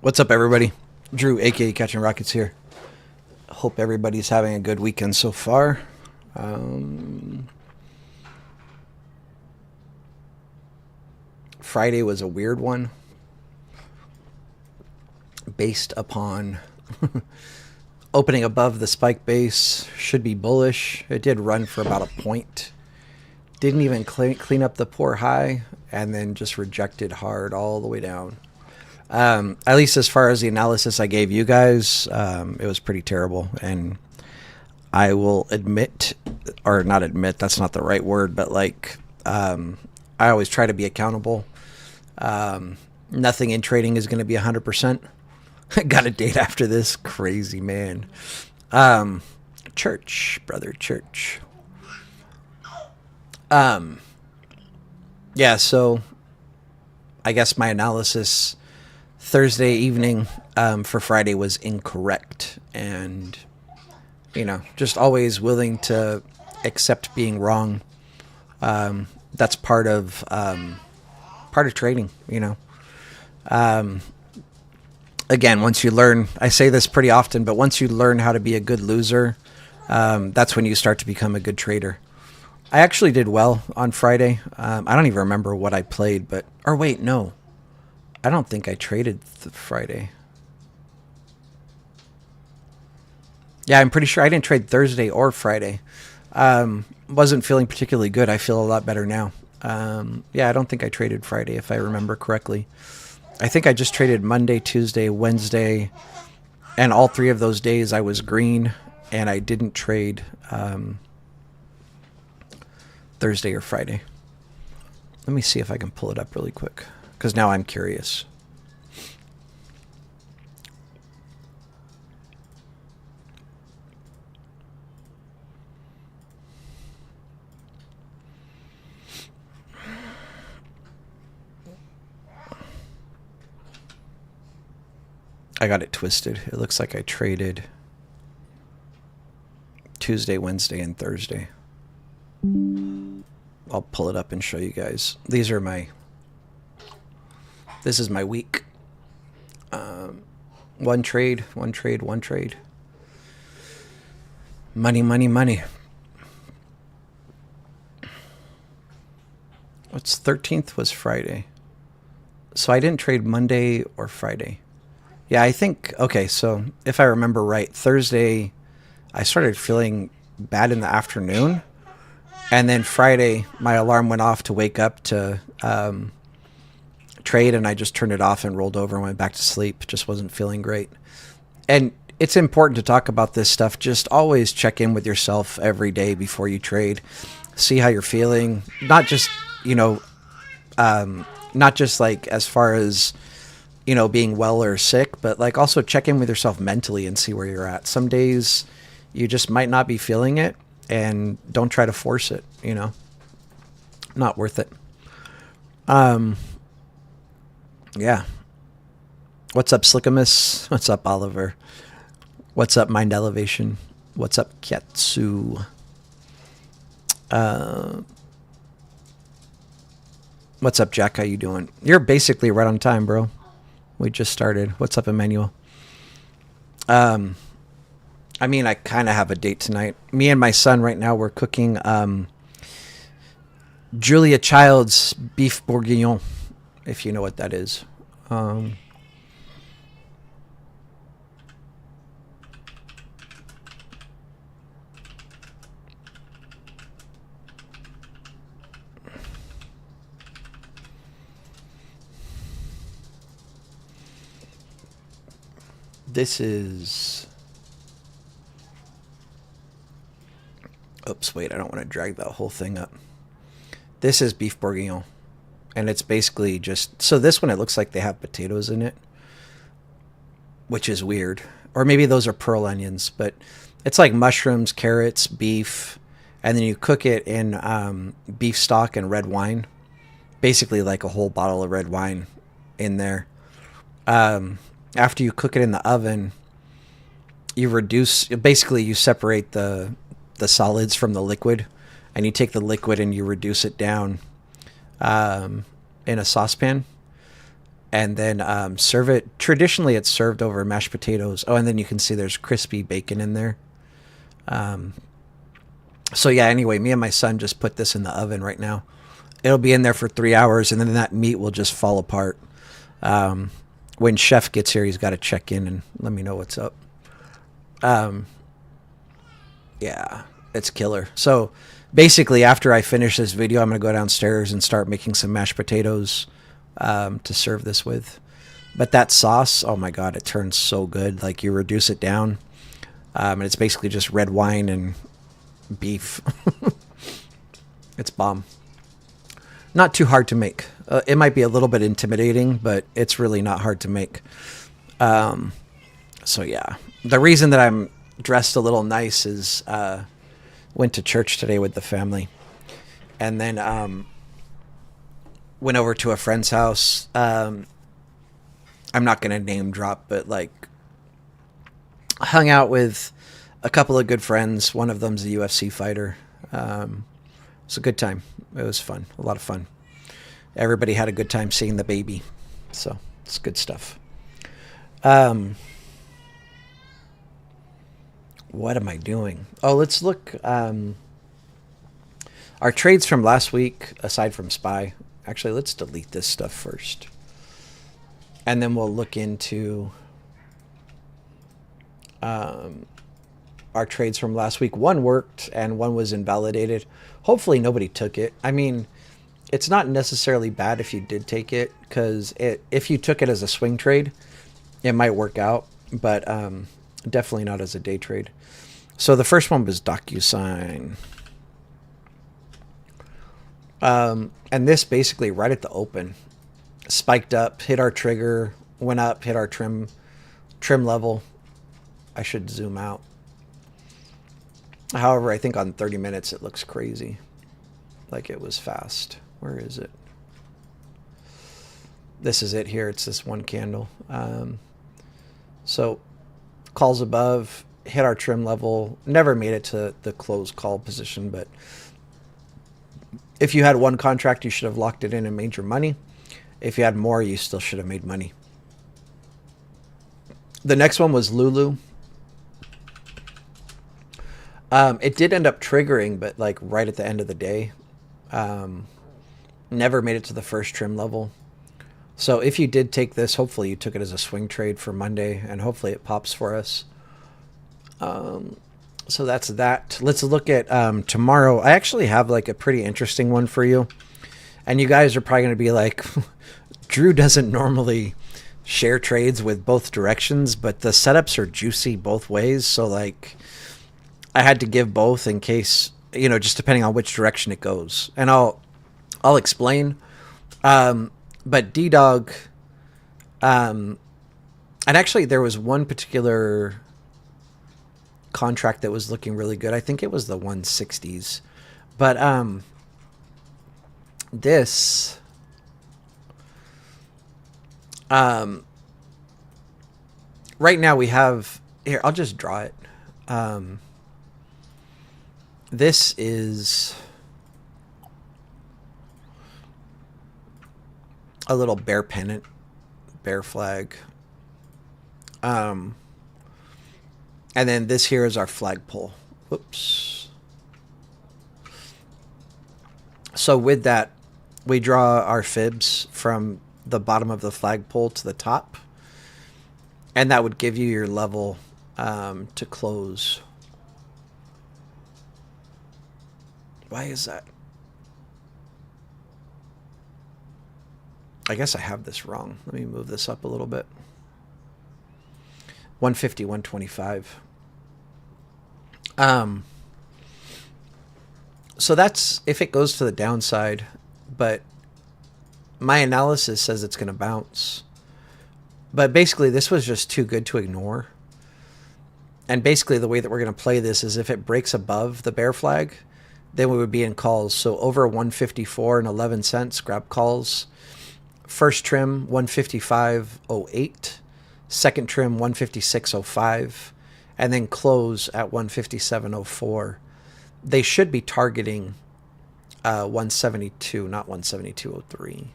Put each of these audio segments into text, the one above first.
What's up, everybody? Drew, aka Catching Rockets here. Hope everybody's having a good weekend so far. Friday was a weird one based upon opening above the spike base. Should be bullish. It did run for about a point. Didn't even clean up the poor high, and then just rejected hard all the way down. At least as far as the analysis I gave you guys, it was pretty terrible. And I will admit, or not admit, that's not the right word, but I always try to be accountable. Nothing in trading is going to be 100%. Got a date after this. Crazy, man. Church, brother, church. Yeah, so I guess my analysis Thursday evening for Friday was incorrect, and just always willing to accept being wrong. That's part of trading. Again, once you learn, I say this pretty often, but once you learn how to be a good loser, that's when you start to become a good trader. I actually did well on Friday. I don't even remember what I played, or wait, no. I don't think I traded Friday. Yeah, I'm pretty sure I didn't trade Thursday or Friday. Wasn't feeling particularly good. I feel a lot better now. Yeah, I don't think I traded Friday, if I remember correctly. I think I just traded Monday, Tuesday, Wednesday, and all three of those days I was green, and I didn't trade Thursday or Friday. Let me see if I can pull it up really quick, because now I'm curious. I got it twisted. It looks like I traded Tuesday, Wednesday, and Thursday. I'll pull it up and show you guys. This is my week. One trade. Money. What's 13th was Friday. So I didn't trade Monday or Friday. Yeah, I think, okay, so if I remember right, Thursday I started feeling bad in the afternoon. And then Friday, my alarm went off to wake up to trade, and I just turned it off and rolled over and went back to sleep. Just wasn't feeling great. And it's important to talk about this stuff. Just always check in with yourself every day before you trade. See how you're feeling. Not just, not just like as far as, being well or sick, but like also check in with yourself mentally and see where you're at. Some days you just might not be feeling it, and don't try to force it, not worth it. Yeah. What's up, Slickamus? What's up, Oliver? What's up, Mind Elevation? What's up, Kyatsu? What's up, Jack? How you doing? You're basically right on time, bro. We just started. What's up, Emmanuel? I mean, I kind of have a date tonight. Me and my son right now, we're cooking Julia Child's beef bourguignon, if you know what that is. This is... Oops, wait, I don't want to drag that whole thing up. This is beef bourguignon. And it's basically just... So this one, it looks like they have potatoes in it, which is weird. Or maybe those are pearl onions. But it's like mushrooms, carrots, beef, and then you cook it in beef stock and red wine. Basically like a whole bottle of red wine in there. After you cook it in the oven, you separate the solids from the liquid, and you take the liquid and you reduce it down in a saucepan, and then serve it. Traditionally, it's served over mashed potatoes. Oh, and then you can see there's crispy bacon in there. So yeah, anyway, me and my son just put this in the oven right now. It'll be in there for 3 hours, and then that meat will just fall apart. When Chef gets here, he's got to check in and let me know what's up. Yeah, it's killer. So basically, after I finish this video, I'm going to go downstairs and start making some mashed potatoes to serve this with. But that sauce, oh my God, it turns so good. Like, you reduce it down, and it's basically just red wine and beef. It's bomb. Not too hard to make. It might be a little bit intimidating, but it's really not hard to make. So yeah, the reason that I'm dressed a little nice is went to church today with the family, and then went over to a friend's house. I'm not gonna name drop, but like hung out with a couple of good friends. One of them's a UFC fighter. It's a good time. It was fun, a lot of fun. Everybody had a good time seeing the baby, so it's good stuff. What am I doing? Oh, let's look. Our trades from last week, aside from SPY. Actually, let's delete this stuff first, and then we'll look into our trades from last week. One worked and one was invalidated. Hopefully nobody took it. I mean, it's not necessarily bad if you did take it, because if you took it as a swing trade, it might work out, but definitely not as a day trade. So the first one was DocuSign. And this basically right at the open spiked up, hit our trigger, went up, hit our trim level. I should zoom out. However, I think on 30 minutes it looks crazy. Like it was fast. Where is it? This is it here. It's this one candle. So calls above, hit our trim level. Never made it to the close call position, but if you had one contract, you should have locked it in and made your money. If you had more, you still should have made money. The next one was Lulu. It did end up triggering, but like right at the end of the day. Never made it to the first trim level. So if you did take this, hopefully you took it as a swing trade for Monday, and hopefully it pops for us. So that's that. Let's look at tomorrow. I actually have like a pretty interesting one for you. And you guys are probably going to be like, Drew doesn't normally share trades with both directions, but the setups are juicy both ways. So like I had to give both in case, you know, just depending on which direction it goes. And I'll explain. But D-Dog, and actually there was one particular contract that was looking really good. I think it was the 160s. But this right now we have here, I'll just draw it. This is a little bear pennant, bear flag. And then this here is our flagpole. Whoops. So with that, we draw our fibs from the bottom of the flagpole to the top. And that would give you your level to close. Why is that? I guess I have this wrong. Let me move this up a little bit. 150, 125. So that's if it goes to the downside, but my analysis says it's going to bounce. But basically this was just too good to ignore. And basically the way that we're going to play this is if it breaks above the bear flag, then we would be in calls. So over 154 and 11 cents, grab calls. First trim 155.08, second trim 156.05, and then close at 157.04. They should be targeting 172, not 172.03.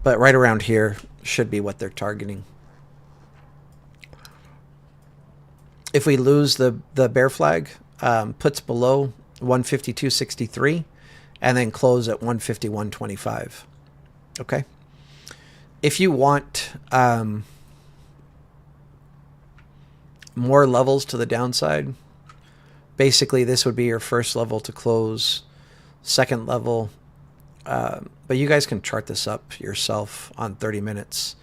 But right around here, should be what they're targeting. If we lose the bear flag, puts below 152.63 and then close at 151.25. Okay. If you want more levels to the downside, basically this would be your first level to close, second level. But you guys can chart this up yourself on 30 minutes.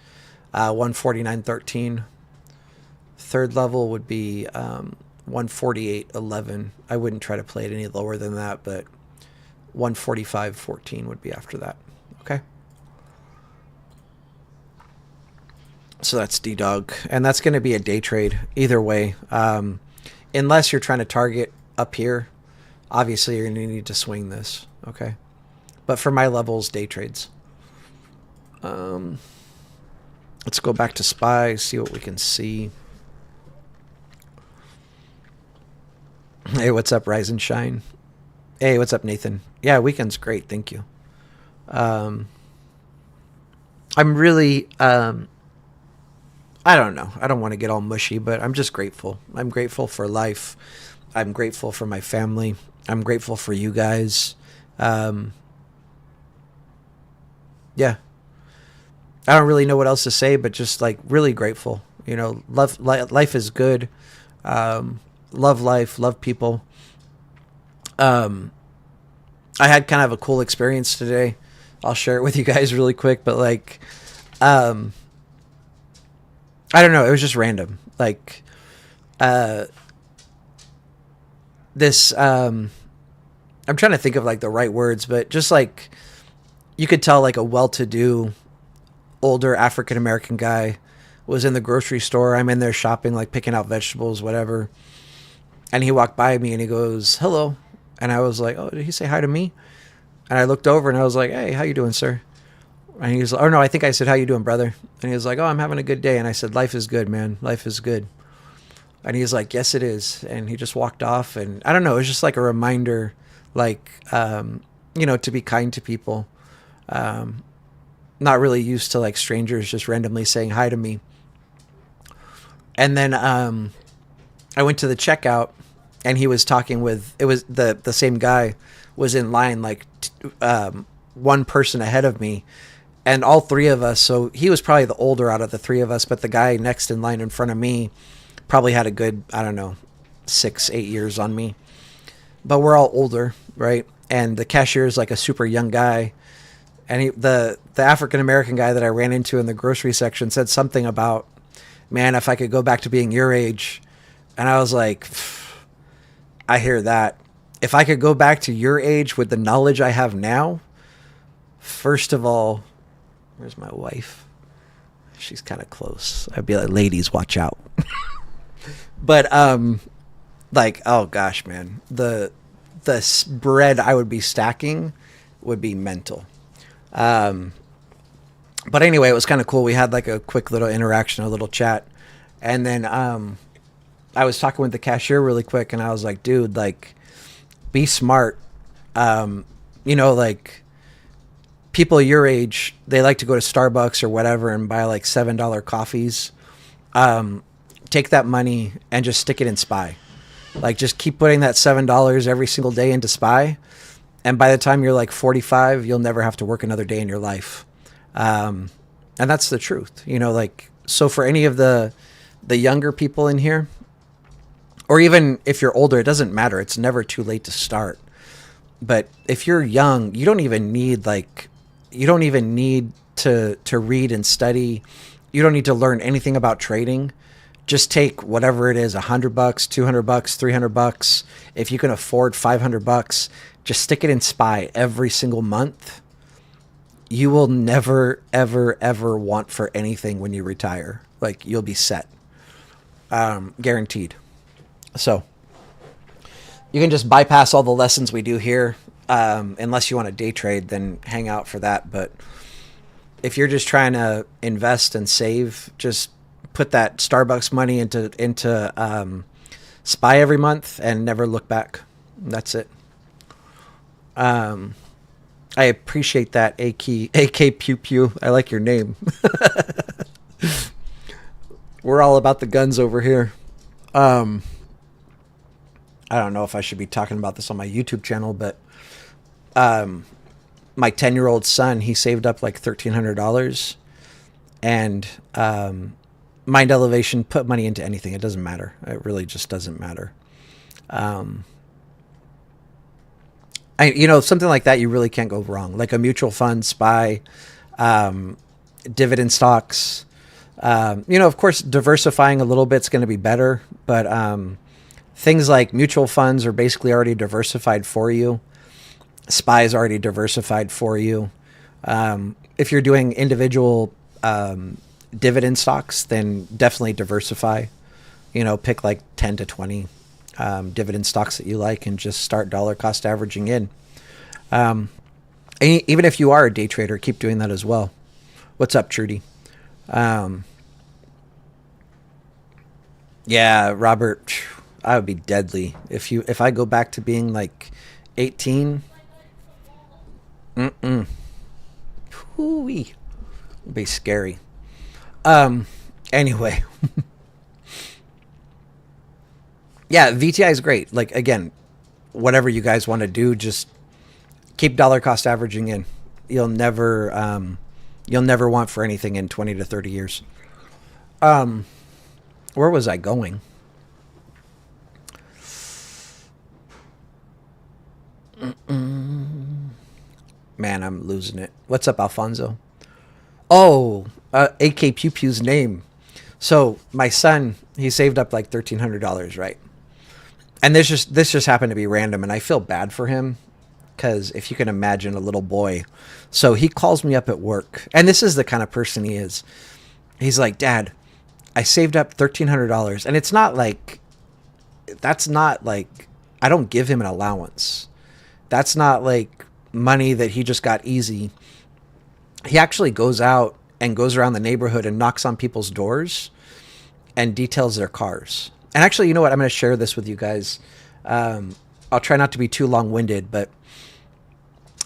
149.13. Third level would be 148.11. I wouldn't try to play it any lower than that, but 145.14 would be after that. Okay. So that's D-Dog. And that's going to be a day trade either way. Unless you're trying to target up here, obviously you're going to need to swing this. Okay. But for my levels, day trades. Let's go back to SPY, see what we can see. Hey, what's up, Rise and Shine? Hey, what's up, Nathan? Yeah, weekend's great, thank you. I'm really, I don't know. I don't want to get all mushy, but I'm just grateful. I'm grateful for life. I'm grateful for my family. I'm grateful for you guys. Yeah. I don't really know what else to say, but just like really grateful. You know, life is good. Love life, love people. I had kind of a cool experience today. I'll share it with you guys really quick, but like, I don't know. It was just random. Like, this, I'm trying to think of like the right words, but just like, you could tell like a well-to-do older African-American guy was in the grocery store. I'm in there shopping, like picking out vegetables, whatever. And he walked by me and he goes, hello. And I was like, oh, did he say hi to me? And I looked over and I was like, hey, how you doing, sir? And he was like, oh no, I think I said, how you doing, brother? And he was like, oh, I'm having a good day. And I said, life is good, man. Life is good. And he's like, yes, it is. And he just walked off. And I don't know. It was just like a reminder, like, you know, to be kind to people. Not really used to like strangers just randomly saying hi to me. And then I went to the checkout and he was talking with, it was the same guy was in line, like one person ahead of me. And all three of us, so he was probably the older out of the three of us, but the guy next in line in front of me probably had a good, I don't know, 6-8 years on me. But we're all older, right? And the cashier is like a super young guy. And the African-American guy that I ran into in the grocery section said something about, man, if I could go back to being your age. And I was like, I hear that. If I could go back to your age with the knowledge I have now, first of all, where's my wife? She's kind of close. I'd be like, ladies, watch out. But, like, oh gosh, man, the bread I would be stacking would be mental. But anyway, it was kind of cool. We had like a quick little interaction, a little chat. And then, I was talking with the cashier really quick and I was like, dude, like, be smart. You know, like people your age, they like to go to Starbucks or whatever and buy like $7 coffees. Take that money and just stick it in SPY. Like just keep putting that $7 every single day into SPY. And by the time you're like 45, you'll never have to work another day in your life. And that's the truth, you know, like, so for any of the younger people in here, or even if you're older, it doesn't matter. It's never too late to start. But if you're young, you don't even need to read and study. You don't need to learn anything about trading. Just take whatever it is, $100, $200, $300. If you can afford $500, just stick it in SPY every single month. You will never, ever, ever want for anything when you retire. Like you'll be set. Guaranteed. So you can just bypass all the lessons we do here. Unless you want to day trade, then hang out for that. But if you're just trying to invest and save, just put that Starbucks money into SPY every month and never look back. That's it. I appreciate that, AK Pew Pew. I like your name. We're all about the guns over here. Um, I don't know if I should be talking about this on my YouTube channel, but my 10-year-old son, he saved up like $1,300, and Mind Elevation put money into anything. It doesn't matter. It really just doesn't matter. Um, something like that, you really can't go wrong. Like a mutual fund, SPY, um, dividend stocks. Of course, diversifying a little bit is going to be better, but things like mutual funds are basically already diversified for you. SPY is already diversified for you. If you're doing individual dividend stocks, then definitely diversify. Pick like 10 to 20 dividend stocks that you like and just start dollar cost averaging in. And even if you are a day trader, keep doing that as well. What's up, Trudy? Yeah, Robert, I would be deadly if I go back to being like 18. Hoo-wee. It'd be scary. Anyway. Yeah, VTI is great. Like, again, whatever you guys want to do, just keep dollar cost averaging in. You'll never want for anything in 20 to 30 years. Where was I going? Man, I'm losing it. What's up, Alfonso? Oh, AK Pew Pew's name. So my son, he saved up like $1,300, right? And this just happened to be random, and I feel bad for him because if you can imagine a little boy. So he calls me up at work, and this is the kind of person he is. He's like, Dad, I saved up $1,300, and it's not like, that's not like, I don't give him an allowance. That's not like money that he just got easy. He actually goes out and goes around the neighborhood and knocks on people's doors and details their cars. And actually, you know what? I'm going to share this with you guys. I'll try not to be too long-winded, but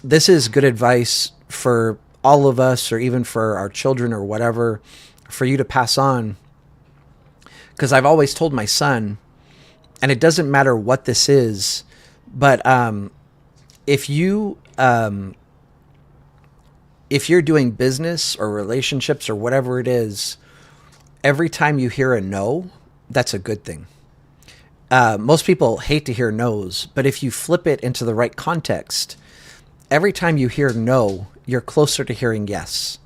this is good advice for all of us, or even for our children or whatever, for you to pass on. Because I've always told my son, and it doesn't matter what this is, but if you're doing business or relationships or whatever it is, every time you hear a no, that's a good thing. Most people hate to hear no's, but if you flip it into the right context, every time you hear no, you're closer to hearing yes.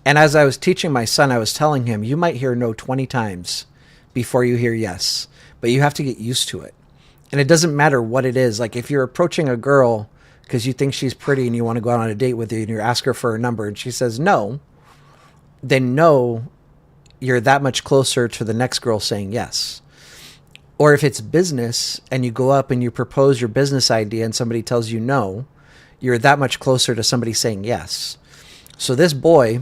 And as I was teaching my son, I was telling him, you might hear no 20 times before you hear yes, but you have to get used to it. And it doesn't matter what it is. Like if you're approaching a girl because you think she's pretty and you want to go out on a date with her, and you ask her for a number and she says no, then no, you're that much closer to the next girl saying yes. Or if it's business and you go up and you propose your business idea and somebody tells you no, you're that much closer to somebody saying yes. So this boy,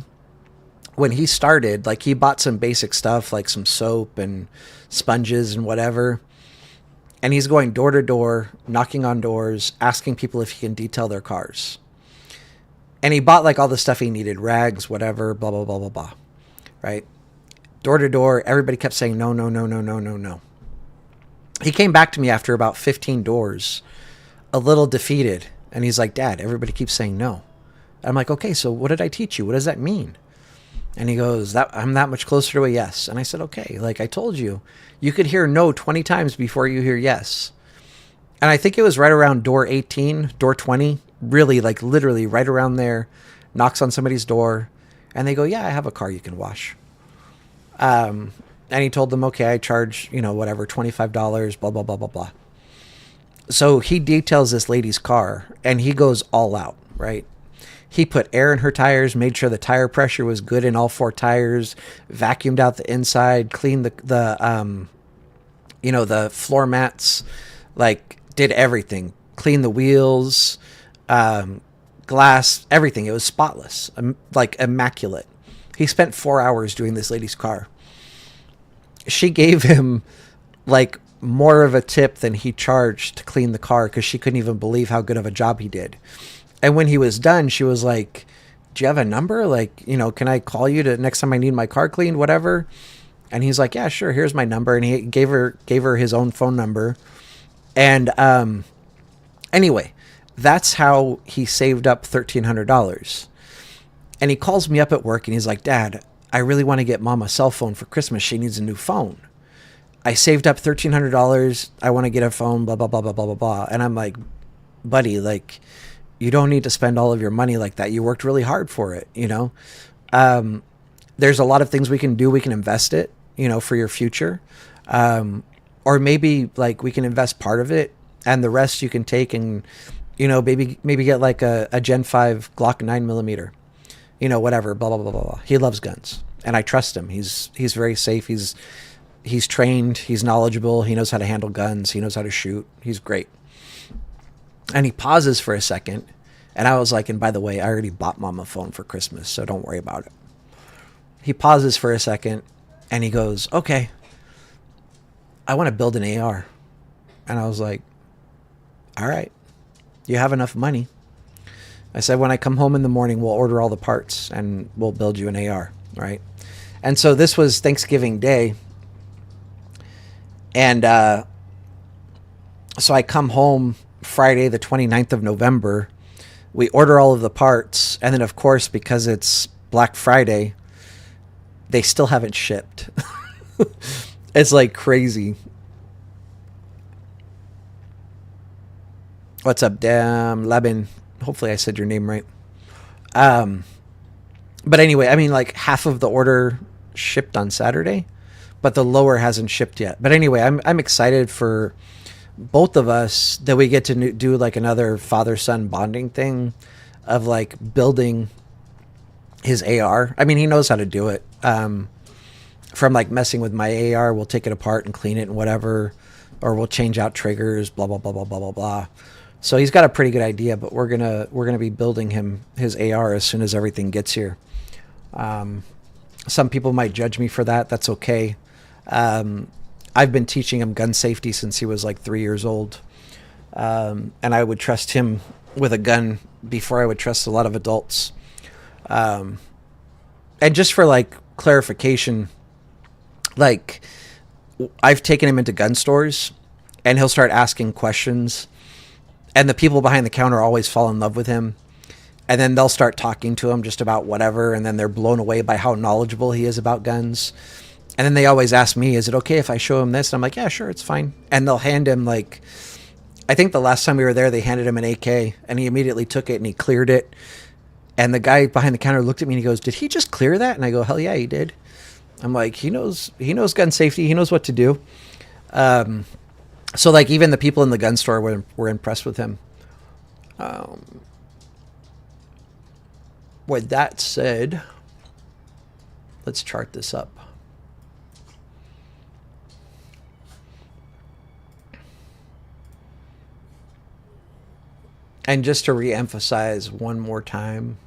when he started, like he bought some basic stuff like some soap and sponges and whatever. And he's going door to door, knocking on doors, asking people if he can detail their cars. And he bought like all the stuff he needed, rags, whatever, blah, blah, blah, blah, blah. Right? Door to door, everybody kept saying no, no, no, no, no, no, no. He came back to me after about 15 doors, a little defeated. And he's like, Dad, everybody keeps saying no. I'm like, okay, so what did I teach you? What does that mean? And he goes, I'm that much closer to a yes. And I said, okay, like I told you, you could hear no 20 times before you hear yes. And I think it was right around door 18, door 20, really like literally right around there, knocks on somebody's door. And they go, yeah, I have a car you can wash. And he told them, okay, I charge, whatever, $25, blah, blah, blah, blah, blah. So he details this lady's car and he goes all out, right? He put air in her tires, made sure the tire pressure was good in all 4 tires, vacuumed out the inside, cleaned the floor mats, like did everything, cleaned the wheels, glass, everything. It was spotless, like immaculate. He spent 4 hours doing this lady's car. She gave him like more of a tip than he charged to clean the car because she couldn't even believe how good of a job he did. And when he was done, she was like, do you have a number? Like, can I call you to next time I need my car cleaned, whatever? And he's like, yeah, sure. Here's my number. And he gave her his own phone number. And anyway, that's how he saved up $1,300. And he calls me up at work and he's like, Dad, I really want to get Mom a cell phone for Christmas. She needs a new phone. I saved up $1,300. I want to get a phone, blah, blah, blah, blah, blah, blah, blah. And I'm like, buddy, like, you don't need to spend all of your money like that. You worked really hard for it, There's a lot of things we can do. We can invest it, for your future. Or maybe like we can invest part of it and the rest you can take and, maybe get like a Gen 5 Glock 9mm, whatever, blah, blah, blah, blah, blah. He loves guns and I trust him. He's very safe. He's trained. He's knowledgeable. He knows how to handle guns. He knows how to shoot. He's great. And he pauses for a second. And I was like, and by the way, I already bought Mom a phone for Christmas, so don't worry about it. He pauses for a second and he goes, okay, I want to build an AR. And I was like, all right, you have enough money. I said, when I come home in the morning, we'll order all the parts and we'll build you an AR, right? And so this was Thanksgiving Day. And so I come home Friday, the 29th of November. We order all of the parts. And then, of course, because it's Black Friday, they still haven't shipped. It's like crazy. What's up, Damn Labin? Hopefully I said your name right. But anyway, I mean, like half of the order shipped on Saturday, but the lower hasn't shipped yet. But anyway, I'm excited for both of us that we get to do like another father-son bonding thing of like building his AR. I mean, he knows how to do it. From like messing with my AR, we'll take it apart and clean it and whatever, or we'll change out triggers, blah, blah, blah, blah, blah, blah, blah. So he's got a pretty good idea, but we're gonna be building him his AR as soon as everything gets here. Some people might judge me for that. That's okay. I've been teaching him gun safety since he was like 3 years old. And I would trust him with a gun before I would trust a lot of adults. And just for like clarification, like I've taken him into gun stores and he'll start asking questions and the people behind the counter always fall in love with him. And then they'll start talking to him just about whatever. And then they're blown away by how knowledgeable he is about guns. And then they always ask me, is it okay if I show him this? And I'm like, yeah, sure, it's fine. And they'll hand him like, I think the last time we were there, they handed him an AK and he immediately took it and he cleared it. And the guy behind the counter looked at me and he goes, did he just clear that? And I go, hell yeah, he did. I'm like, he knows gun safety. He knows what to do. So like even the people in the gun store were impressed with him. With that said, let's chart this up. And just to re-emphasize one more time,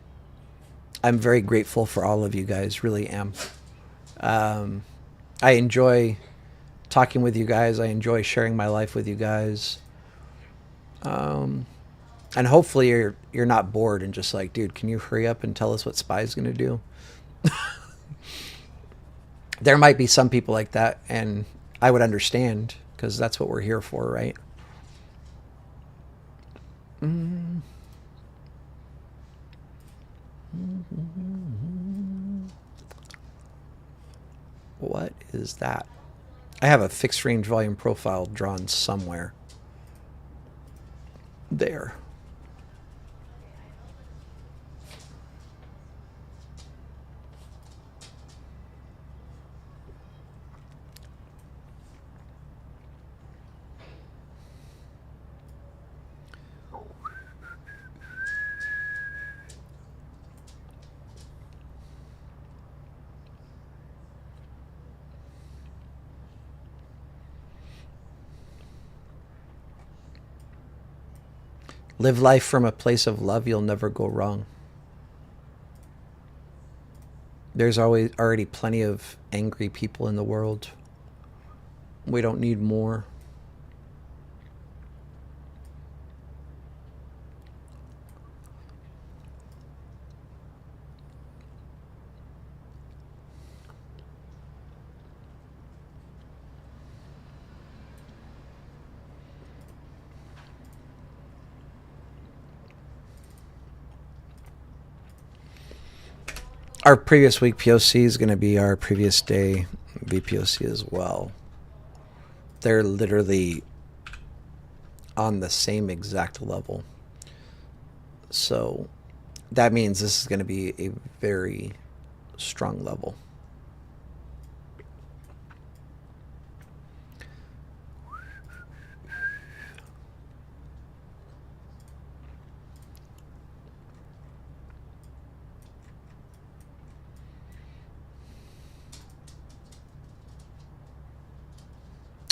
I'm very grateful for all of you guys, really am. I enjoy talking with you guys. I enjoy sharing my life with you guys. And hopefully you're not bored and just like, dude, can you hurry up and tell us what Spy's going to do? There might be some people like that, and I would understand because that's what we're here for, right? What is that? I have a fixed range volume profile drawn somewhere. There. Live life from a place of love, you'll never go wrong. There's already plenty of angry people in the world. We don't need more. Our previous week POC is going to be our previous day VPOC as well. They're literally on the same exact level. So that means this is going to be a very strong level.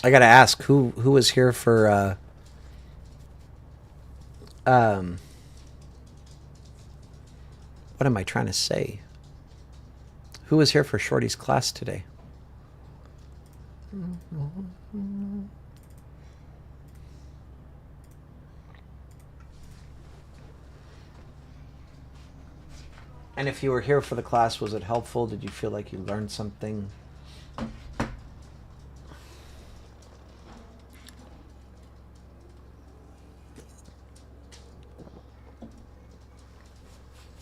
I gotta ask who was here for what am I trying to say? Who was here for Shorty's class today? And if you were here for the class, was it helpful? Did you feel like you learned something?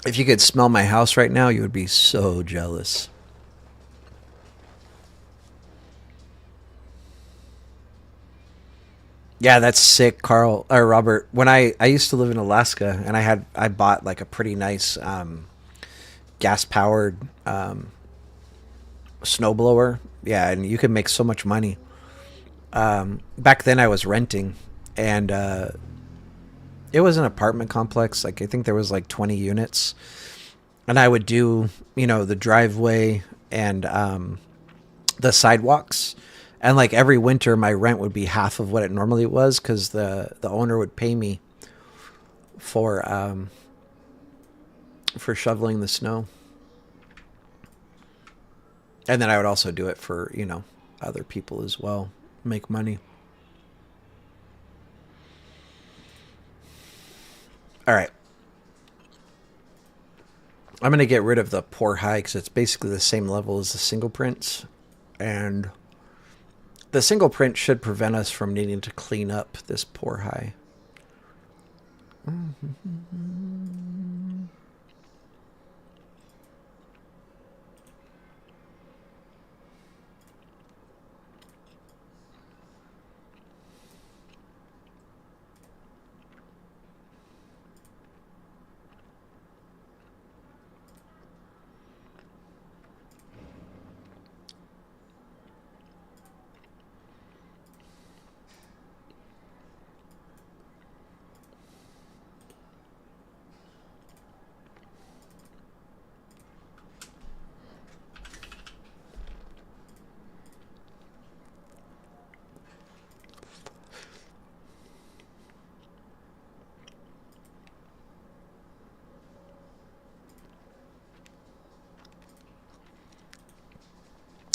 If you could smell my house right now, you would be so jealous. Yeah, that's sick, Carl or Robert. When I used to live in Alaska, and I bought like a pretty nice gas powered snowblower. Yeah, and you could make so much money. Back then, I was renting, and it was an apartment complex. Like I think there was like 20 units, and I would do the driveway and the sidewalks, and like every winter my rent would be half of what it normally was because the owner would pay me for shoveling the snow, and then I would also do it for other people as well, make money. All right. I'm going to get rid of the poor high because it's basically the same level as the single prints. And the single print should prevent us from needing to clean up this poor high.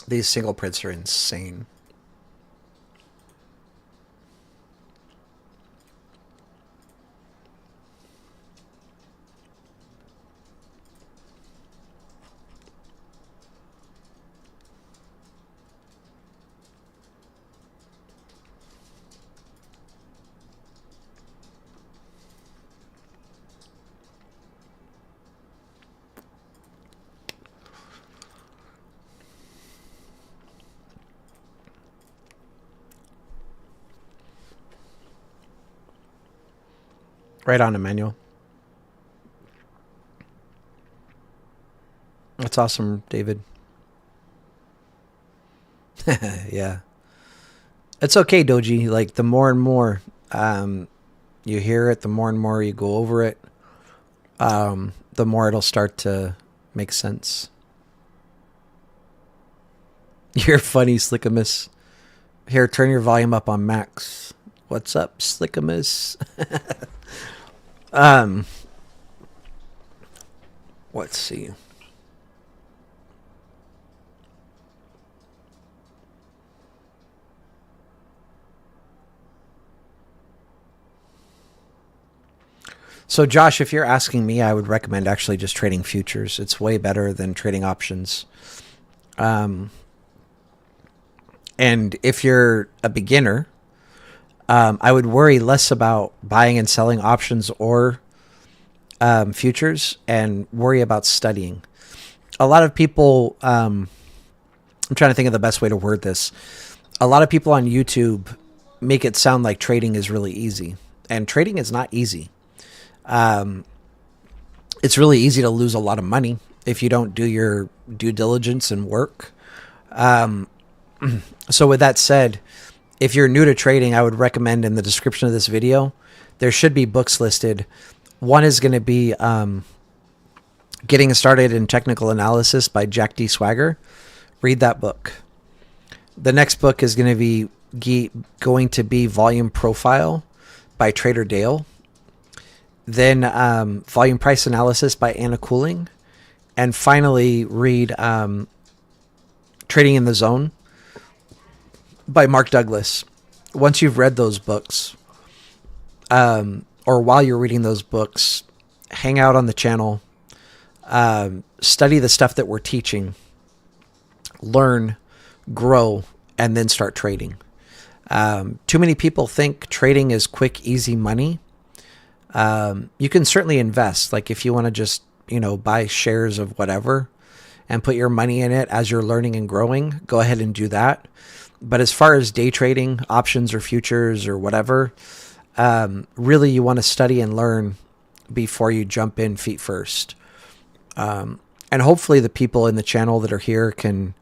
These single prints are insane. Right on, Emmanuel. That's awesome, David. Yeah. It's okay, Doji. Like, the more and more you hear it, the more and more you go over it, the more it'll start to make sense. You're funny, Slickamus. Here, turn your volume up on max. What's up, Slickamus? Let's see. So, Josh, if you're asking me, I would recommend actually just trading futures. It's way better than trading options. And if you're a beginner, I would worry less about buying and selling options or futures and worry about studying. a lot of people, I'm trying to think of the best way to word this. A lot of people on YouTube make it sound like trading is really easy, and trading is not easy. It's really easy to lose a lot of money if you don't do your due diligence and work. So with that said, if you're new to trading, I would recommend in the description of this video, there should be books listed. One is going to be Getting Started in Technical Analysis by Jack D. Swagger. Read that book. The next book is going to be Volume Profile by Trader Dale. Then Volume Price Analysis by Anna Cooling. And finally, read Trading in the Zone by Mark Douglas. Once you've read those books, or while you're reading those books, hang out on the channel, study the stuff that we're teaching, learn, grow, and then start trading. Too many people think trading is quick, easy money. You can certainly invest. Like if you want to just, buy shares of whatever and put your money in it as you're learning and growing, go ahead and do that. But as far as day trading, options or futures or whatever, really you want to study and learn before you jump in feet first. And hopefully the people in the channel that are here can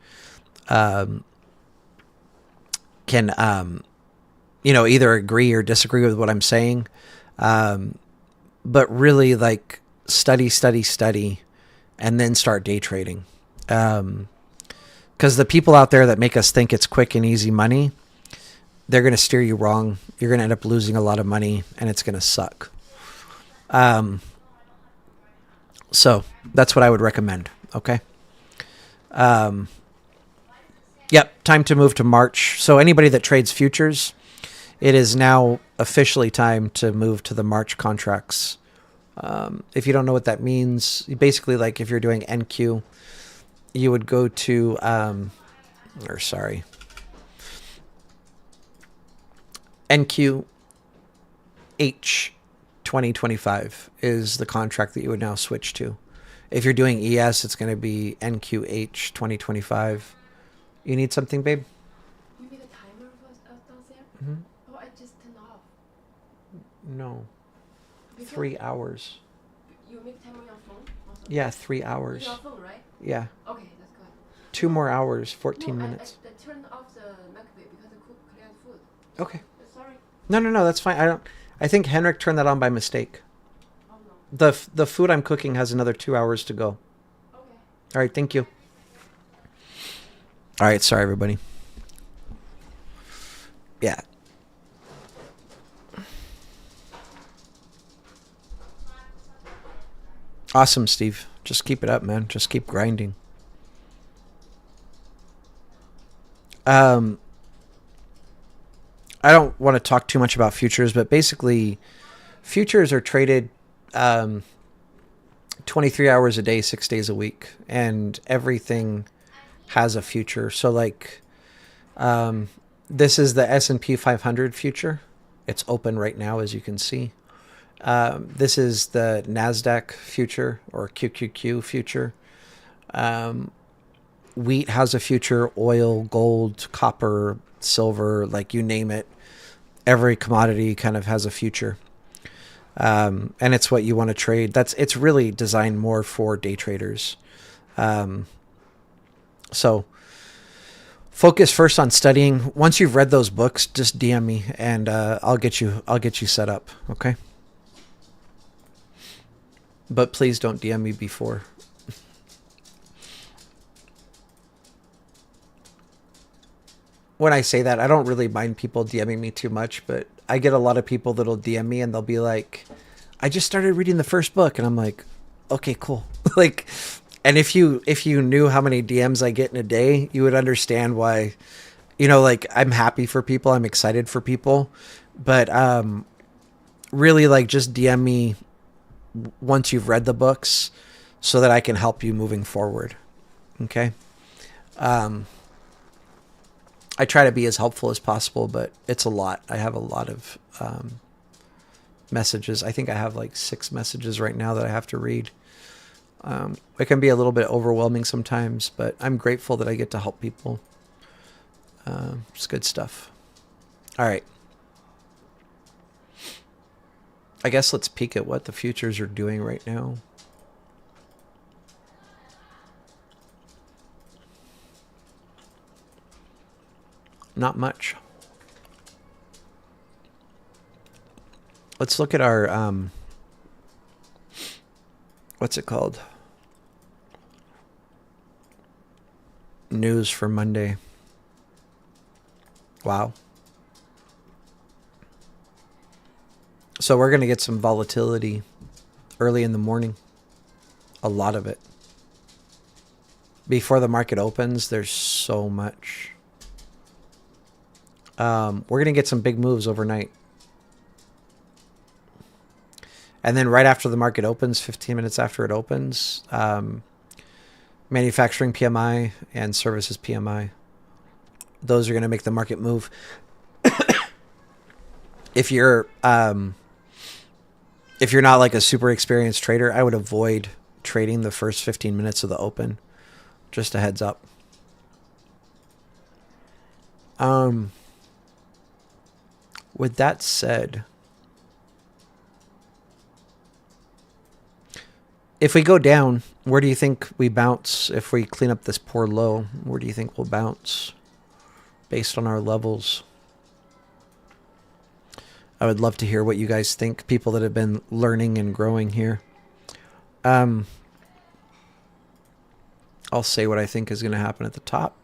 either agree or disagree with what I'm saying. But really like study, and then start day trading. Because the people out there that make us think it's quick and easy money, they're going to steer you wrong. You're going to end up losing a lot of money, and it's going to suck. So that's what I would recommend. Okay. Yep. Time to move to March. So anybody that trades futures, it is now officially time to move to the March contracts. If you don't know what that means, basically like if you're doing NQ, you would go to, NQH 2025 is the contract that you would now switch to. If you're doing ES, it's going to be NQH 2025. You need something, babe? You mean the timer was downstairs? Mm-hmm. Oh, I just turned off. No. Because 3 hours. you make time on your phone? Also? Yeah, 3 hours. Your phone, right? Yeah. Okay, that's good. 2 more hours, 14 minutes. I turned off the microwave because I cooked clean food. Okay. Sorry. No, that's fine. I think Henrik turned that on by mistake. Oh no. The food I'm cooking has another 2 hours to go. Okay. All right, thank you. All right, sorry everybody. Yeah. Awesome, Steve. Just keep it up, man. Just keep grinding. I don't want to talk too much about futures, but basically futures are traded 23 hours a day, 6 days a week, and everything has a future. So like this is the S&P 500 future. It's open right now, as you can see. This is the NASDAQ future, or QQQ future. Wheat has a future, oil, gold, copper, silver, like you name it. Every commodity kind of has a future. And it's what you want to trade. It's really designed more for day traders. So focus first on studying. Once you've read those books, just DM me and I'll get you set up. Okay. But please don't DM me before. When I say that, I don't really mind people DMing me too much, but I get a lot of people that'll DM me and they'll be like, I just started reading the first book. And I'm like, okay, cool. Like, and if you knew how many DMs I get in a day, you would understand why, like I'm happy for people. I'm excited for people, but really like just DM me once you've read the books so that I can help you moving forward. Okay. I try to be as helpful as possible, but it's a lot. I have a lot of messages. I think I have like 6 messages right now that I have to read. It can be a little bit overwhelming sometimes, but I'm grateful that I get to help people. It's good stuff. All right. I guess let's peek at what the futures are doing right now. Not much. Let's look at our, what's it called? News for Monday. Wow. So we're going to get some volatility early in the morning. A lot of it. Before the market opens, there's so much. We're going to get some big moves overnight. And then right after the market opens, 15 minutes after it opens, manufacturing PMI and services PMI. Those are going to make the market move. If you're not like a super experienced trader, I would avoid trading the first 15 minutes of the open. Just a heads up. With that said, if we go down, where do you think we bounce? If we clean up this poor low, where do you think we'll bounce based on our levels? I would love to hear what you guys think, people that have been learning and growing here. I'll say what I think is going to happen at the top.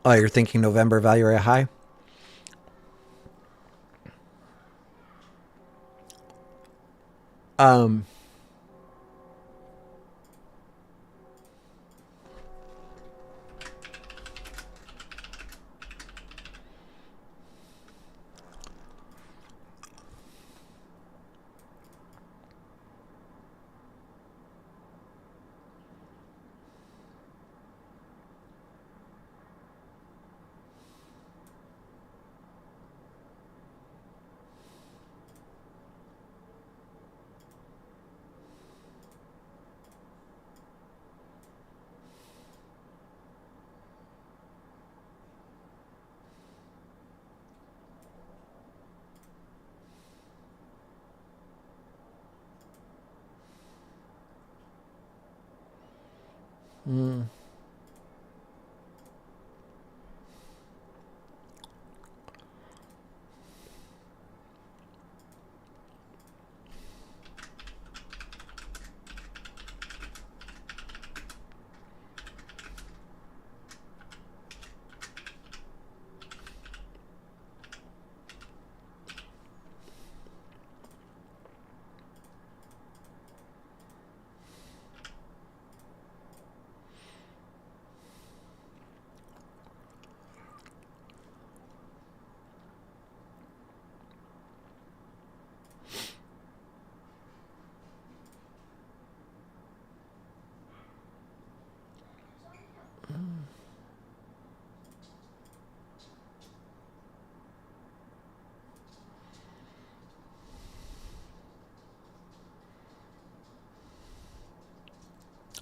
Oh, you're thinking November value area high?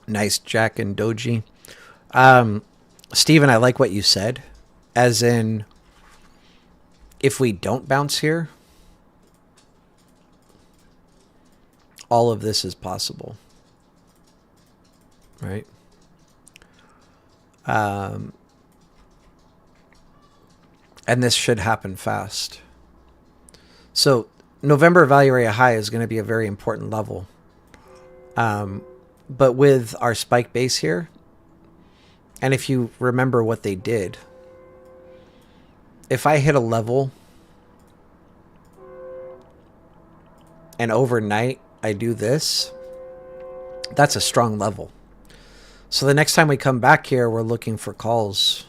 Nice Jack and Doji. Steven, I like what you said. As in, if we don't bounce here, all of this is possible. Right? And this should happen fast. So November value area high is going to be a very important level. But with our spike base here, and if you remember what they did, if I hit a level and overnight I do this, that's a strong level. So the next time we come back here, we're looking for calls.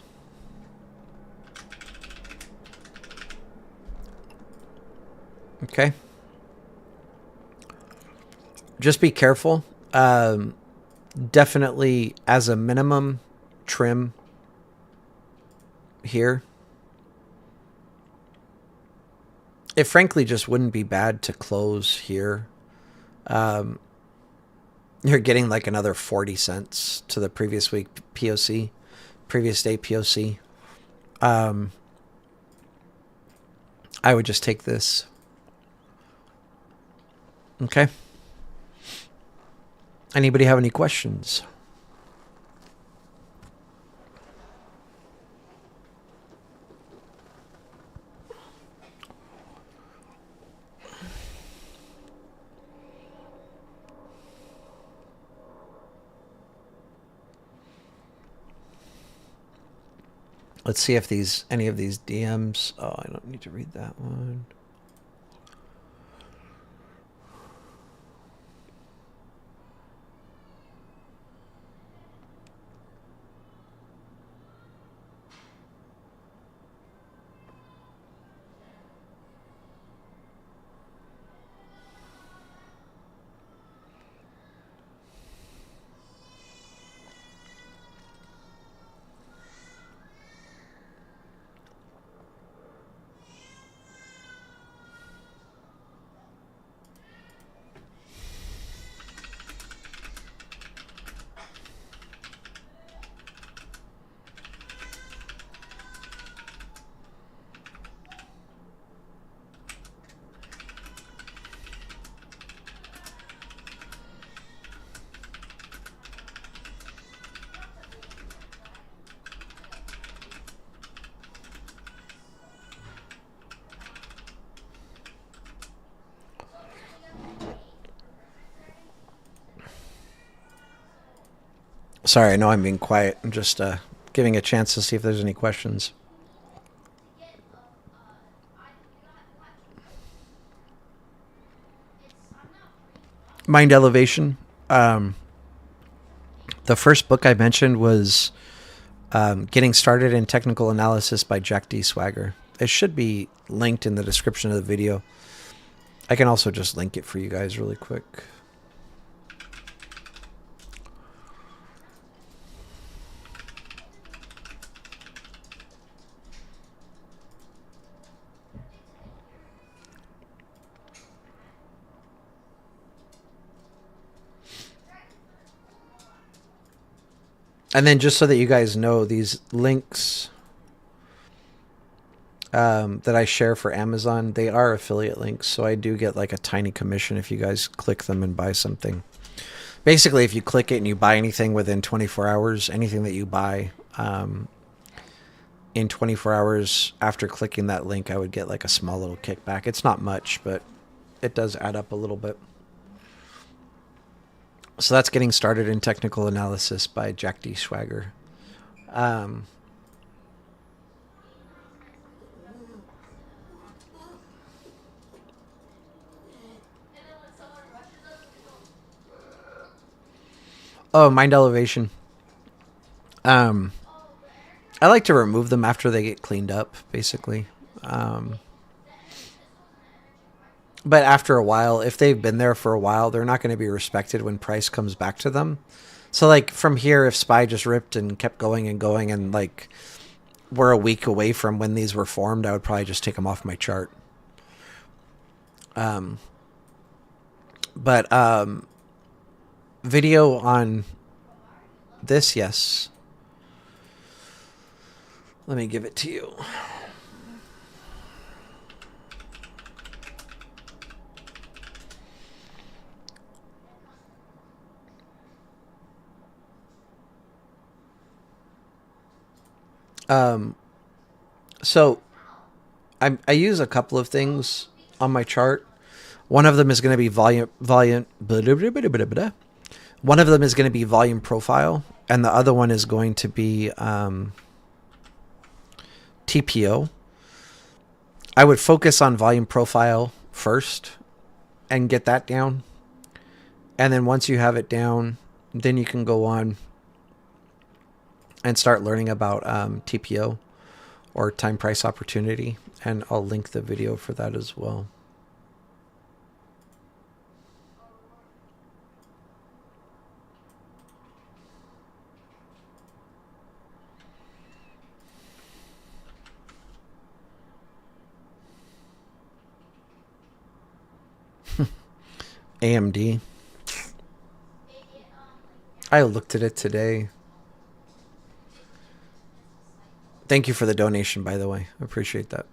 Okay. Just be careful. Definitely, as a minimum, trim here. It frankly just wouldn't be bad to close here. You're getting like another 40 cents to the previous week POC, previous day POC. I would just take this. Okay. Anybody have any questions? Let's see if any of these DMs. Oh, I don't need to read that one. Sorry, I know I'm being quiet. I'm just giving a chance to see if there's any questions. Mind Elevation. The first book I mentioned was Getting Started in Technical Analysis by Jack D. Swagger. It should be linked in the description of the video. I can also just link it for you guys really quick. And then just so that you guys know, these links that I share for Amazon, they are affiliate links. So I do get like a tiny commission if you guys click them and buy something. Basically, if you click it and you buy anything within 24 hours, anything that you buy in 24 hours after clicking that link, I would get like a small little kickback. It's not much, but it does add up a little bit. So that's Getting Started in Technical Analysis by Jack D. Swagger. Oh, Mind Elevation. I like to remove them after they get cleaned up, basically. But after a while, if they've been there for a while, they're not going to be respected when price comes back to them. So, like, from here, if SPY just ripped and kept going and, like, we're a week away from when these were formed, I would probably just take them off my chart. Video on this, yes. Let me give it to you. So I use a couple of things on my chart. One of them is going to be volume. One of them is going to be volume profile, and the other one is going to be TPO. I would focus on volume profile first and get that down. And then once you have it down, then you can go on and start learning about TPO or time price opportunity. And I'll link the video for that as well. AMD. I looked at it today. Thank you for the donation, by the way. I appreciate that.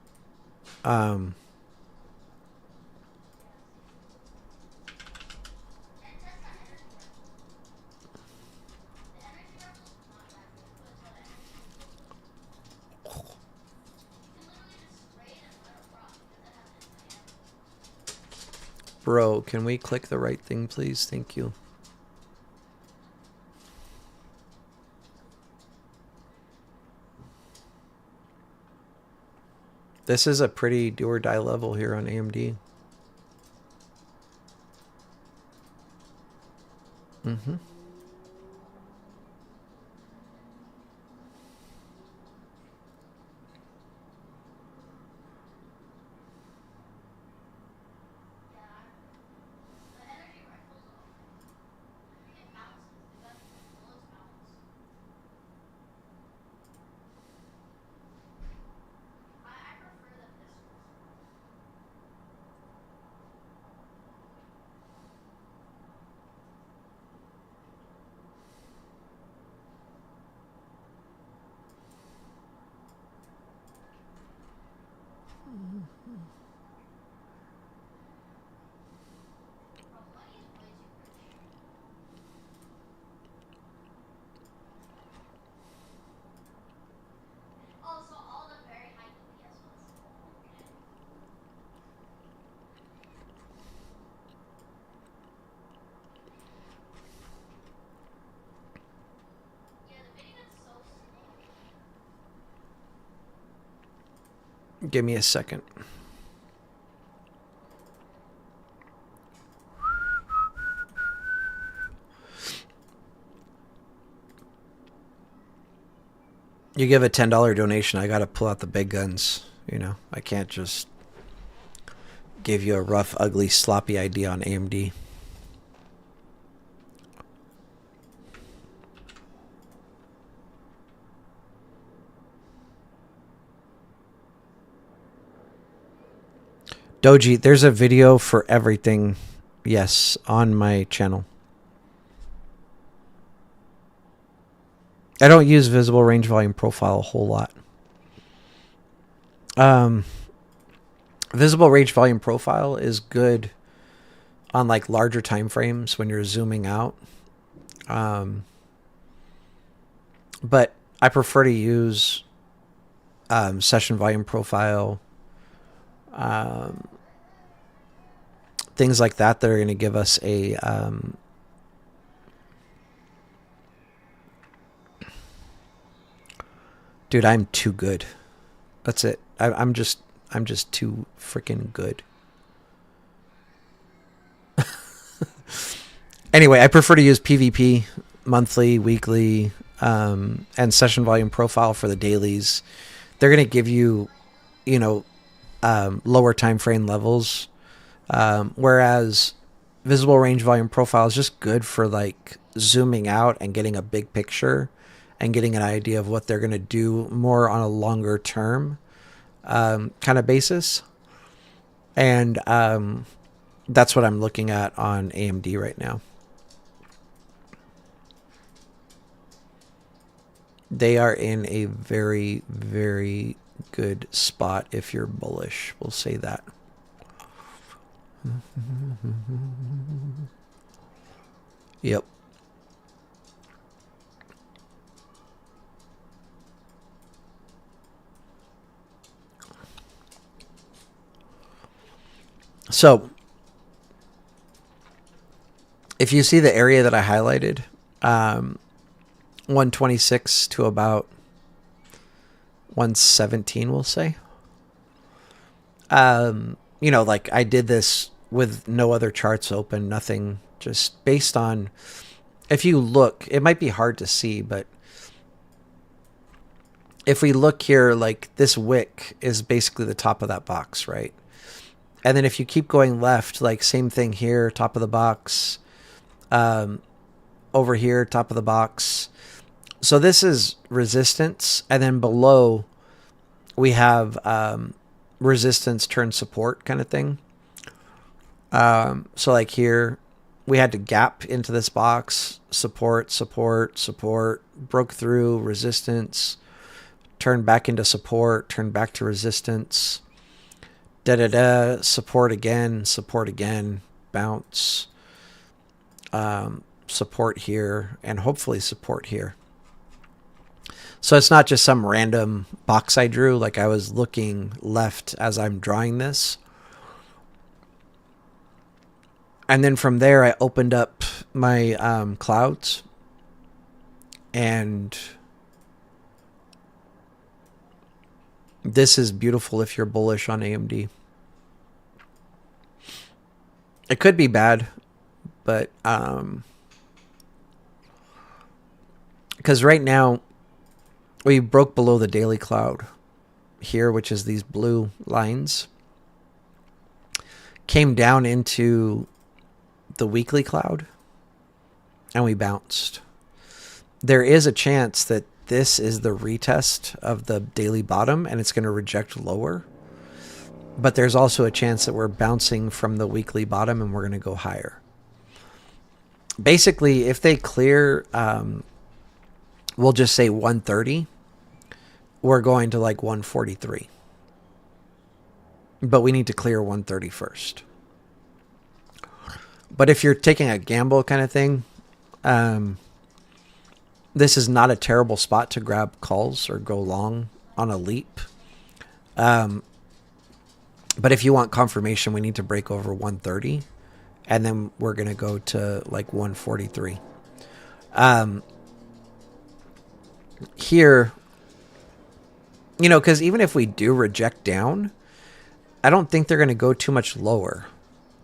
Bro, can we click the right thing, please? Thank you. This is a pretty do or die level here on AMD. Mm-hmm. Give me a second. You give a $10 donation, I gotta pull out the big guns. You know, I can't just give you a rough, ugly, sloppy idea on AMD. Doji, there's a video for everything, yes, on my channel. I don't use visible range volume profile a whole lot. Visible range volume profile is good on like larger time frames when you're zooming out. But I prefer to use session volume profile, things like that are going to give us a dude, I'm too good. That's it. I'm just too freaking good. Anyway, I prefer to use PvP, monthly, weekly, and session volume profile for the dailies. They're going to give you, you know, lower time frame levels, whereas visible range volume profile is just good for like zooming out and getting a big picture and getting an idea of what they're going to do more on a longer term kind of basis. And that's what I'm looking at on AMD right now. They are in a very, very good spot if you're bullish. We'll say that. Yep. So, if you see the area that I highlighted, 126 to about 117, we'll say. You know, like I did this with no other charts open, nothing, just based on, if you look, it might be hard to see, but if we look here, like this wick is basically the top of that box, right? And then if you keep going left, like same thing here, top of the box, over here, top of the box. So this is resistance, and then below we have resistance turn support kind of thing. So like here, we had to gap into this box, support, support, support, broke through, resistance, turned back into support, turned back to resistance, support again, bounce, support here, and hopefully support here. So it's not just some random box I drew. Like I was looking left as I'm drawing this. And then from there, I opened up my clouds. And this is beautiful if you're bullish on AMD. It could be bad, but because right now we broke below the daily cloud here, which is these blue lines, came down into the weekly cloud, and we bounced. There is a chance that this is the retest of the daily bottom and it's going to reject lower. But there's also a chance that we're bouncing from the weekly bottom and we're going to go higher. Basically, if they clear, we'll just say 130, we're going to like 143. But we need to clear 130 first. But if you're taking a gamble kind of thing, this is not a terrible spot to grab calls or go long on a leap. But if you want confirmation, we need to break over 130. And then we're going to go to like 143. Here, you know, because even if we do reject down, I don't think they're going to go too much lower,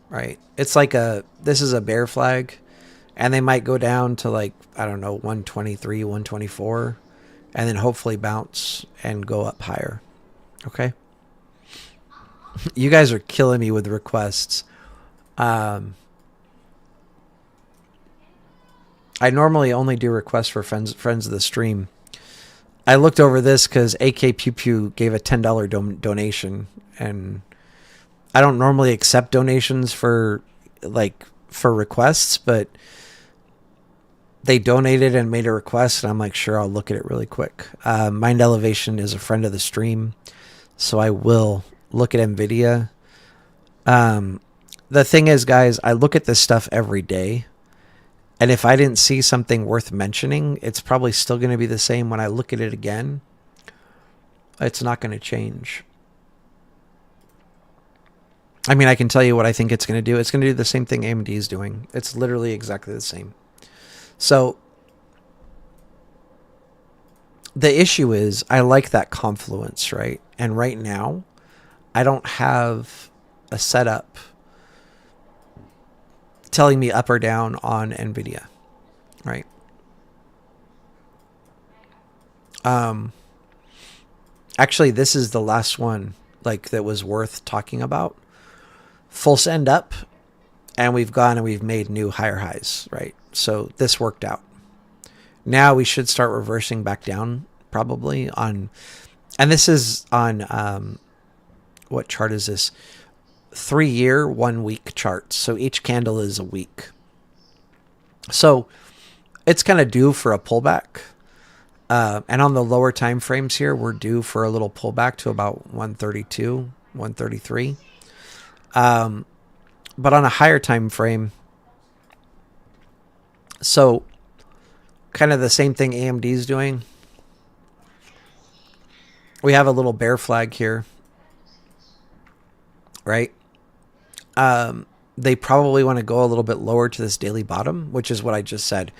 right? It's like this is a bear flag, and they might go down to like, I don't know, 123, 124, and then hopefully bounce and go up higher. Okay? You guys are killing me with requests. I normally only do requests for friends of the stream. I looked over this because AK Pew Pew gave a $10 donation, and I don't normally accept donations for requests, but they donated and made a request, and I'm like, sure, I'll look at it really quick. Mind Elevation is a friend of the stream, so I will look at Nvidia. The thing is, guys, I look at this stuff every day. And if I didn't see something worth mentioning, it's probably still going to be the same when I look at it again. It's not going to change. I mean, I can tell you what I think it's going to do. It's going to do the same thing AMD is doing. It's literally exactly the same. So the issue is I like that confluence, right? And right now, I don't have a setup telling me up or down on Nvidia, right? Actually, this is the last one like that was worth talking about. Full send up, and we've gone and we've made new higher highs, right? So this worked out. Now we should start reversing back down probably on, and this is on, what chart is this? 3-year, 1 week charts. So each candle is a week. So it's kind of due for a pullback. And on the lower time frames here, we're due for a little pullback to about 132, 133. But on a higher time frame, so kind of the same thing AMD is doing. We have a little bear flag here, right? They probably want to go a little bit lower to this daily bottom, which is what I just said,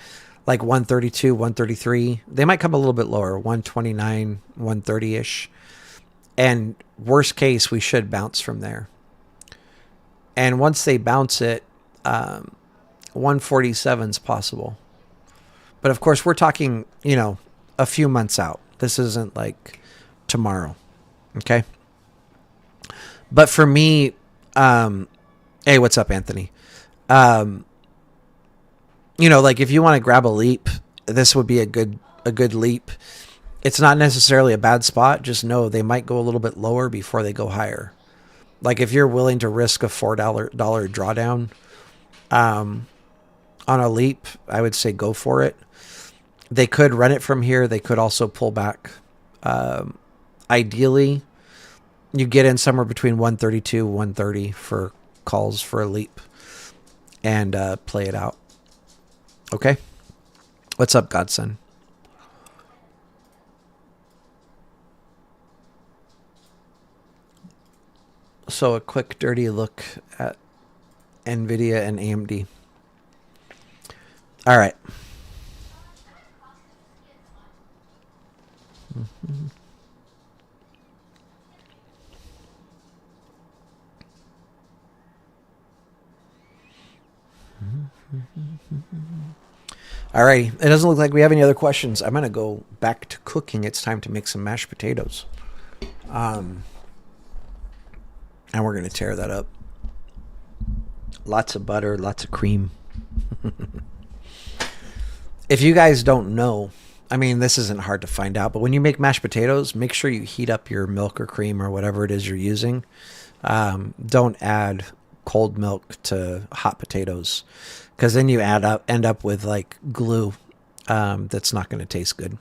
like 132, 133. They might come a little bit lower, 129, 130-ish. And worst case, we should bounce from there. And once they bounce it, 147 is possible. But of course, we're talking, you know, a few months out. This isn't like tomorrow. Okay? But for me, hey, what's up, Anthony? You know, like if you want to grab a leap, this would be a good leap. It's not necessarily a bad spot. Just know they might go a little bit lower before they go higher. Like if you're willing to risk a $4 drawdown on a leap, I would say go for it. They could run it from here. They could also pull back. Ideally, you get in somewhere between 132, 130 for calls for a leap and play it out. Okay? What's up, Godson? So a quick dirty look at Nvidia and AMD. All right. Alrighty, it doesn't look like we have any other questions. I'm gonna go back to cooking. It's time to make some mashed potatoes, and we're gonna tear that up. Lots of butter, lots of cream. If you guys don't know, I mean, this isn't hard to find out, but when you make mashed potatoes, make sure you heat up your milk or cream or whatever it is you're using. Don't add cold milk to hot potatoes, because then you end up with like glue that's not going to taste good.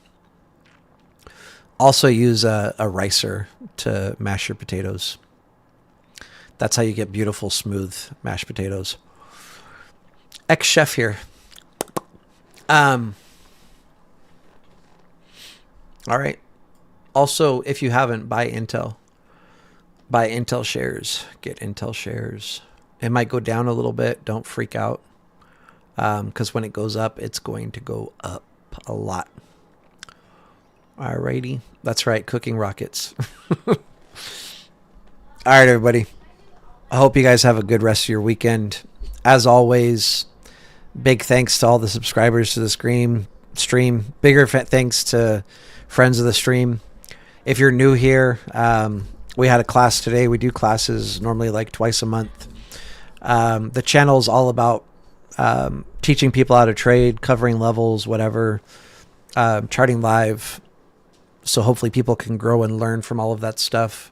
Also use a ricer to mash your potatoes. That's how you get beautiful, smooth mashed potatoes. Ex-chef here. All right. Also, if you haven't, buy Intel. Buy Intel shares. Get Intel shares. It might go down a little bit. Don't freak out. Because when it goes up, it's going to go up a lot. Alrighty. That's right. Cooking rockets. All right, everybody. I hope you guys have a good rest of your weekend. As always, big thanks to all the subscribers to the stream. Bigger thanks to friends of the stream. If you're new here, we had a class today. We do classes normally like twice a month. The channel is all about teaching people how to trade, covering levels, whatever, charting live. So hopefully people can grow and learn from all of that stuff.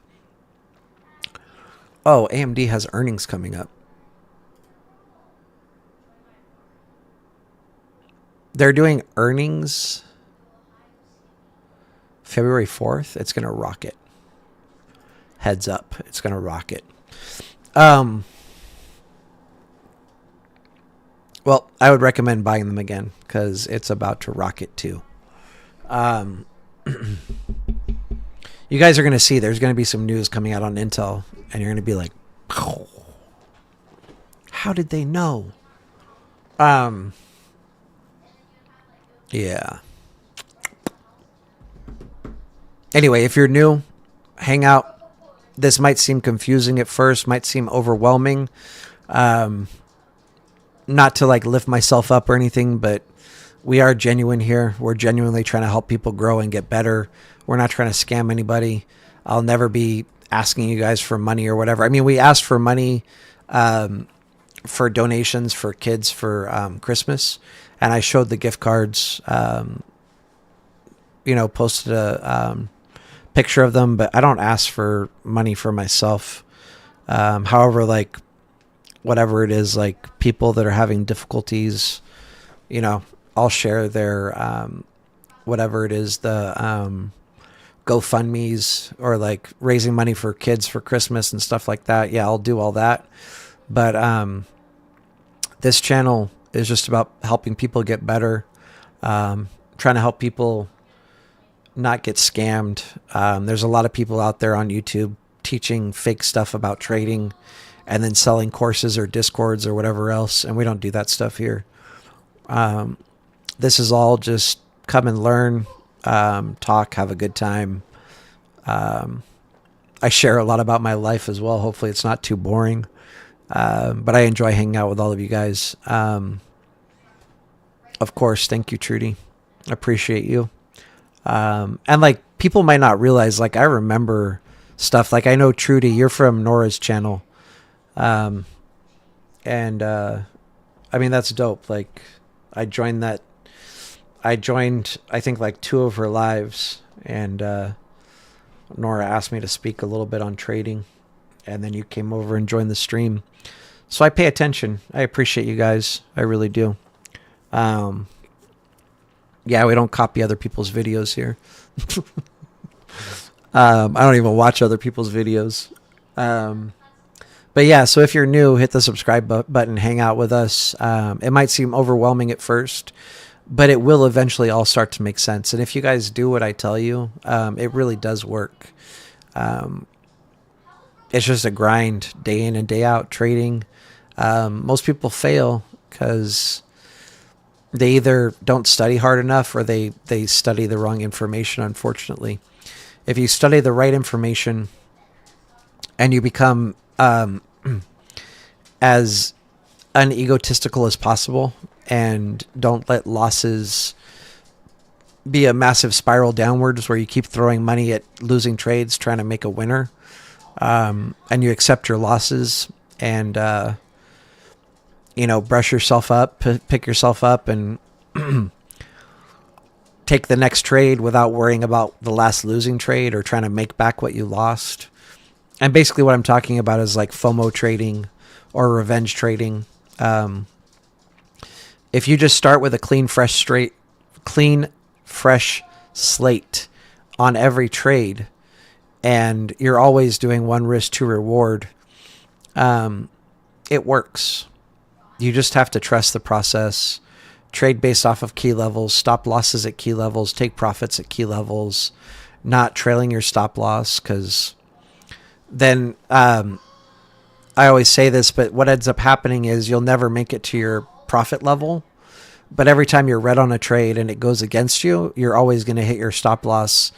Oh, AMD has earnings coming up. They're doing earnings February 4th. It's going to rocket. Heads up. It's going to rocket. Well, I would recommend buying them again because it's about to rocket too. You guys are going to see there's going to be some news coming out on Intel, and you're going to be like, oh, how did they know? Yeah. Anyway, if you're new, hang out. This might seem confusing at first, might seem overwhelming. Not to like lift myself up or anything, but we are genuine here. We're genuinely trying to help people grow and get better. We're not trying to scam anybody. I'll never be asking you guys for money or whatever. I mean, we asked for money for donations for kids for Christmas, and I showed the gift cards, posted a picture of them, but I don't ask for money for myself. However, like whatever it is, like people that are having difficulties, I'll share their whatever it is, the GoFundMe's or like raising money for kids for Christmas and stuff like that. Yeah, I'll do all that. But this channel is just about helping people get better, trying to help people not get scammed. There's a lot of people out there on YouTube teaching fake stuff about trading and then selling courses or discords or whatever else, and we don't do that stuff here. This is all just come and learn, talk, have a good time. I share a lot about my life as well. Hopefully it's not too boring, but I enjoy hanging out with all of you guys. Of course, thank you, Trudy. I appreciate you. And like people might not realize, like I remember stuff. Like I know Trudy, you're from Nora's channel. I mean, that's dope. Like I joined, I think like 2 of her lives, and Nora asked me to speak a little bit on trading. and then you came over and joined the stream. So I pay attention. I appreciate you guys. I really do. Yeah, we don't copy other people's videos here. I don't even watch other people's videos. But yeah, so if you're new, hit the subscribe button, hang out with us. It might seem overwhelming at first, but it will eventually all start to make sense. And if you guys do what I tell you, it really does work. It's just a grind, day in and day out, trading. Most people fail because they either don't study hard enough or they study the wrong information, unfortunately. If you study the right information and you become as unegotistical as possible and don't let losses be a massive spiral downwards where you keep throwing money at losing trades trying to make a winner, and you accept your losses and brush yourself up, pick yourself up, and take the next trade without worrying about the last losing trade or trying to make back what you lost. And basically what I'm talking about is like FOMO trading or revenge trading. If you just start with a clean, fresh slate on every trade, and you're always doing one risk, two reward, it works. You just have to trust the process, trade based off of key levels, stop losses at key levels, take profits at key levels, not trailing your stop loss, because then I always say this, but what ends up happening is you'll never make it to your profit level. But every time you're red on a trade and it goes against you, you're always going to hit your stop loss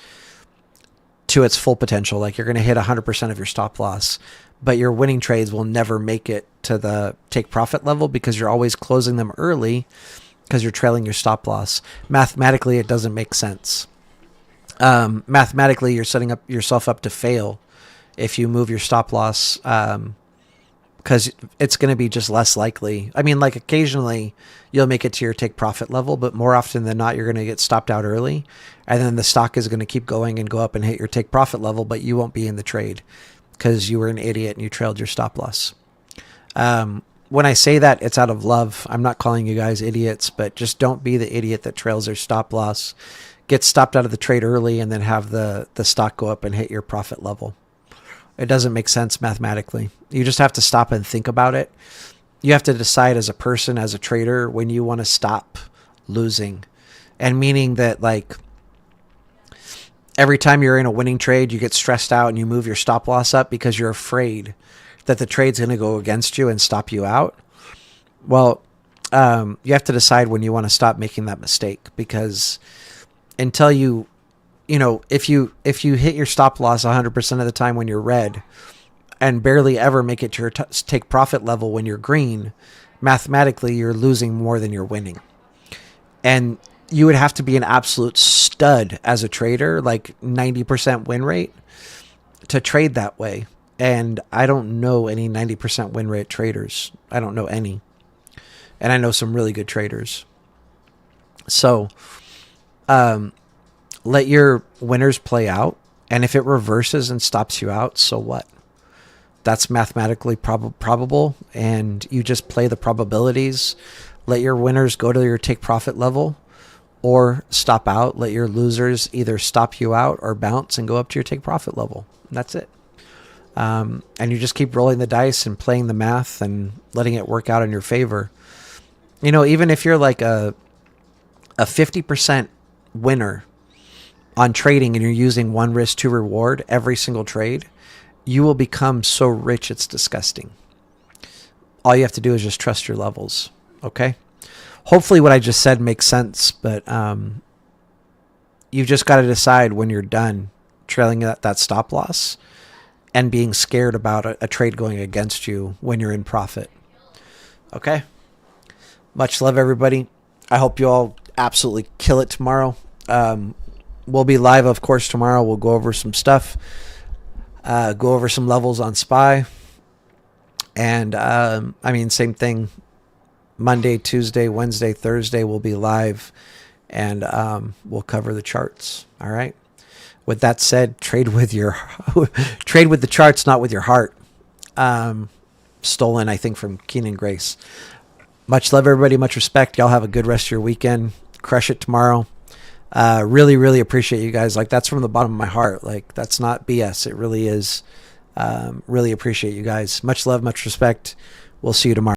to its full potential. Like you're going to hit 100% of your stop loss, but your winning trades will never make it to the take profit level because you're always closing them early because you're trailing your stop loss. Mathematically, it doesn't make sense. Mathematically, you're setting up yourself up to fail if you move your stop loss, because it's going to be just less likely. I mean, like occasionally you'll make it to your take profit level, but more often than not, you're going to get stopped out early. And then the stock is going to keep going and go up and hit your take profit level, but you won't be in the trade because you were an idiot and you trailed your stop loss. When I say that, it's out of love. I'm not calling you guys idiots, but just don't be the idiot that trails their stop loss, get stopped out of the trade early, and then have the stock go up and hit your profit level. It doesn't make sense mathematically. You just have to stop and think about it. You have to decide as a person, as a trader, when you want to stop losing. And meaning that, like, every time you're in a winning trade, you get stressed out and you move your stop loss up because you're afraid that the trade's going to go against you and stop you out. Well, you have to decide when you want to stop making that mistake, because until if you hit your stop loss 100% of the time when you're red and barely ever make it to your take profit level when you're green, mathematically you're losing more than you're winning. And you would have to be an absolute stud as a trader, like 90% win rate, to trade that way. And I don't know any 90% win rate traders. I don't know any. And I know some really good traders. So, let your winners play out. And if it reverses and stops you out, so what? That's mathematically probable. And you just play the probabilities. Let your winners go to your take profit level or stop out. Let your losers either stop you out or bounce and go up to your take profit level. And that's it. And you just keep rolling the dice and playing the math and letting it work out in your favor. Even if you're like a 50% winner on trading and you're using one risk, two reward every single trade, you will become so rich it's disgusting. All you have to do is just trust your levels. Okay? Hopefully what I just said makes sense, but you've just got to decide when you're done trailing that stop loss and being scared about a trade going against you when you're in profit. Okay? Much love, everybody. I hope you all absolutely kill it tomorrow. We'll be live, of course, tomorrow. We'll go over some stuff. Go over some levels on SPY. And, same thing. Monday, Tuesday, Wednesday, Thursday, we'll be live. And we'll cover the charts. All right? With that said, trade with the charts, not with your heart. stolen, I think, from Keenan Grace. Much love, everybody. Much respect. Y'all have a good rest of your weekend. Crush it tomorrow. Really, really appreciate you guys. Like, that's from the bottom of my heart. Like, that's not BS. It really is. Really appreciate you guys. Much love, much respect. We'll see you tomorrow.